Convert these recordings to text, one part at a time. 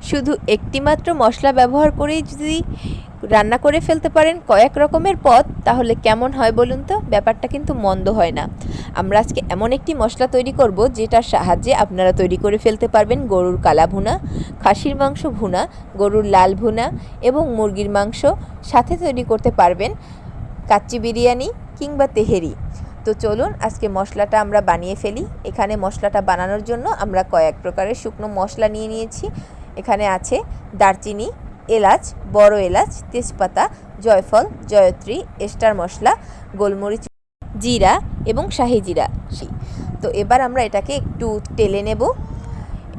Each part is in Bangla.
শুধু একটি মাত্র মশলা ব্যবহার করেই যদি রান্না করে ফেলতে পারেন কয়েক রকমের পদ, তাহলে কেমন হয় বলুন তো? ব্যাপারটা কিন্তু মন্দ হয় না। আমরা আজকে এমন একটি মশলা তৈরি করব যেটার সাহায্যে আপনারা তৈরি করে ফেলতে পারবেন গরুর কালা ভুনা, খাসির মাংস ভুনা, গরুর লাল ভুনা এবং মুরগির মাংস, সাথে তৈরি করতে পারবেন কাচ্চি বিরিয়ানি কিংবা তেহেরি। তো চলুন আজকে মশলাটা আমরা বানিয়ে ফেলি। এখানে মশলাটা বানানোর জন্য আমরা কয়েক প্রকারের শুকনো মশলা নিয়ে নিয়েছি। এখানে আছে দারচিনি, এলাচ, বড় এলাচ, তেজপাতা, জয়ফল, জয়ত্রী, স্টার মশলা, গোলমরিচ, জিরা এবং শাহি জিরা। তো এবার আমরা এটাকে একটু টেলে নেব।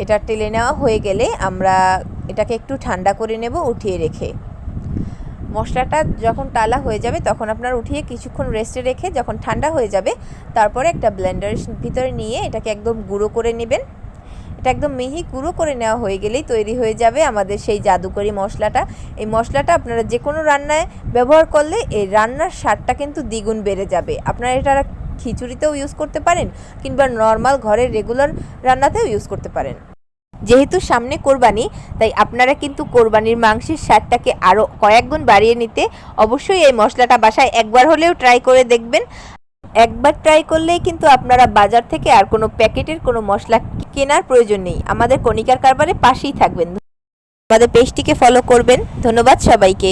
এটা টেলে নেওয়া হয়ে গেলে আমরা এটাকে একটু ঠান্ডা করে নেব উঠিয়ে রেখে। মশলাটা যখন টালা হয়ে যাবে তখন আপনারা উঠিয়ে কিছুক্ষণ রেস্টে রেখে যখন ঠান্ডা হয়ে যাবে তারপরে একটা ব্লেন্ডারের ভিতরে নিয়ে এটাকে একদম গুঁড়ো করে নেবেন। এটা একদম মিহি গুঁড়ো করে নেওয়া হয়ে গেলেই তৈরি হয়ে যাবে আমাদের সেই জাদুকরি মশলাটা। এই মশলাটা আপনারা যে কোনো রান্নায় ব্যবহার করলে এই রান্নার স্বাদটা কিন্তু দ্বিগুণ বেড়ে যাবে। আপনারা এটা খিচুড়িতেও ইউজ করতে পারেন কিংবা নর্মাল ঘরের রেগুলার রান্নাতেও ইউজ করতে পারেন। যেহেতু সামনে কোরবানি, তাই আপনারা কিন্তু কোরবানির মাংসের স্বাদটাকে আরও কয়েক গুণ বাড়িয়ে নিতে অবশ্যই এই মশলাটা বাসায় একবার হলেও ট্রাই করে দেখবেন। একবার ট্রাই করলেই কিন্তু আপনারা বাজার থেকে আর কোনো প্যাকেটের কোনো মশলা কেনার প্রয়োজন নেই। আমাদের কণিকার কারবারে পাশেই থাকবেন। আমাদের পেজটিকে ফলো করবেন। ধন্যবাদ সবাইকে।